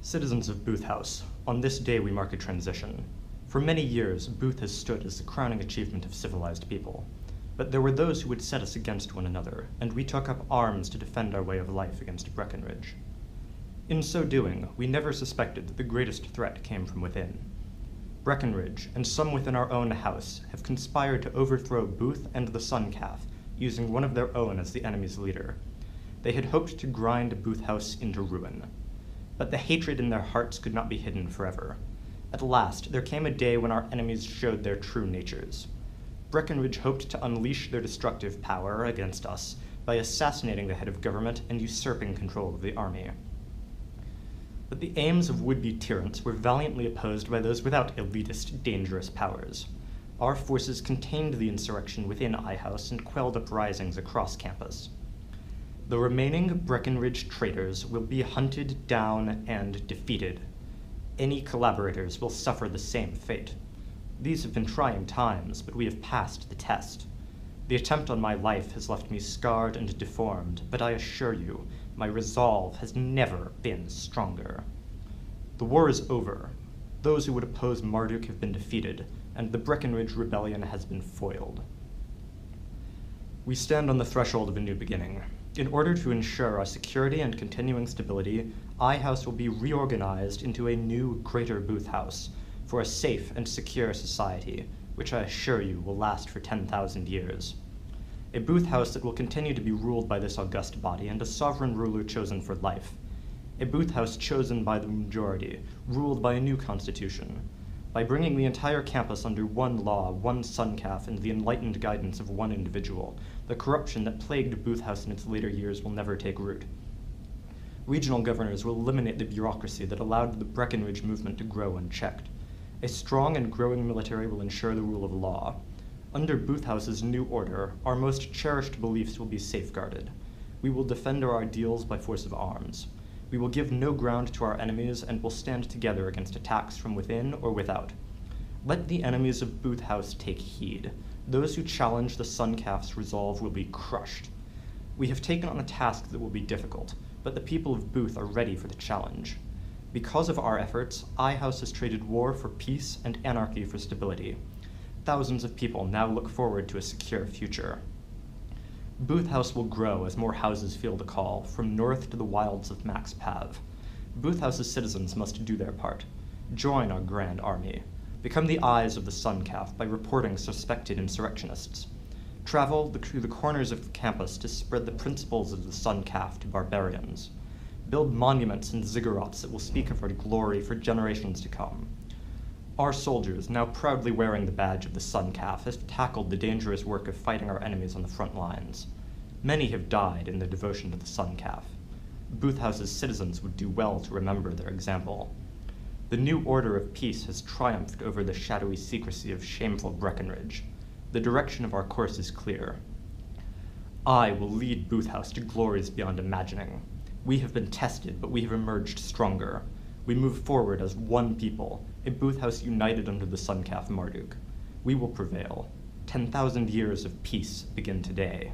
Citizens of Booth House, on this day we mark a transition. For many years, Booth has stood as the crowning achievement of civilized people. But there were those who would set us against one another, and we took up arms to defend our way of life against Breckenridge. In so doing, we never suspected that the greatest threat came from within. Breckenridge, and some within our own house, have conspired to overthrow Booth and the Sun Calf, using one of their own as the enemy's leader. They had hoped to grind Booth House into ruin. But the hatred in their hearts could not be hidden forever. At last, there came a day when our enemies showed their true natures. Breckenridge hoped to unleash their destructive power against us by assassinating the head of government and usurping control of the army. But the aims of would-be tyrants were valiantly opposed by those without elitist, dangerous powers. Our forces contained the insurrection within I House and quelled uprisings across campus. The remaining Breckenridge traitors will be hunted down and defeated. Any collaborators will suffer the same fate. These have been trying times, but we have passed the test. The attempt on my life has left me scarred and deformed, but I assure you, my resolve has never been stronger. The war is over. Those who would oppose Marduk have been defeated, and the Breckenridge Rebellion has been foiled. We stand on the threshold of a new beginning. In order to ensure our security and continuing stability, I House will be reorganized into a new, greater Booth House for a safe and secure society, which I assure you will last for 10,000 years. A Booth House that will continue to be ruled by this august body and a sovereign ruler chosen for life. A Booth House chosen by the majority, ruled by a new constitution. By bringing the entire campus under one law, one Sun Calf, and the enlightened guidance of one individual, the corruption that plagued Booth House in its later years will never take root. Regional governors will eliminate the bureaucracy that allowed the Breckenridge movement to grow unchecked. A strong and growing military will ensure the rule of law. Under Booth House's new order, our most cherished beliefs will be safeguarded. We will defend our ideals by force of arms. We will give no ground to our enemies and will stand together against attacks from within or without. Let the enemies of Booth House take heed. Those who challenge the Sun Calf's resolve will be crushed. We have taken on a task that will be difficult, but the people of Booth are ready for the challenge. Because of our efforts, I House has traded war for peace and anarchy for stability. Thousands of people now look forward to a secure future. Booth House will grow as more houses feel the call, from north to the wilds of Max Pav. Booth House's citizens must do their part. Join our grand army. Become the eyes of the Sun Calf by reporting suspected insurrectionists. Travel to the corners of the campus to spread the principles of the Sun Calf to barbarians. Build monuments and ziggurats that will speak of our glory for generations to come. Our soldiers, now proudly wearing the badge of the Sun Calf, have tackled the dangerous work of fighting our enemies on the front lines. Many have died in their devotion to the Sun Calf. Booth House's citizens would do well to remember their example. The new order of peace has triumphed over the shadowy secrecy of shameful Breckenridge. The direction of our course is clear. I will lead Booth House to glories beyond imagining. We have been tested, but we have emerged stronger. We move forward as one people, a Booth House united under the Sun Calf Marduk. We will prevail. 10,000 years of peace begin today.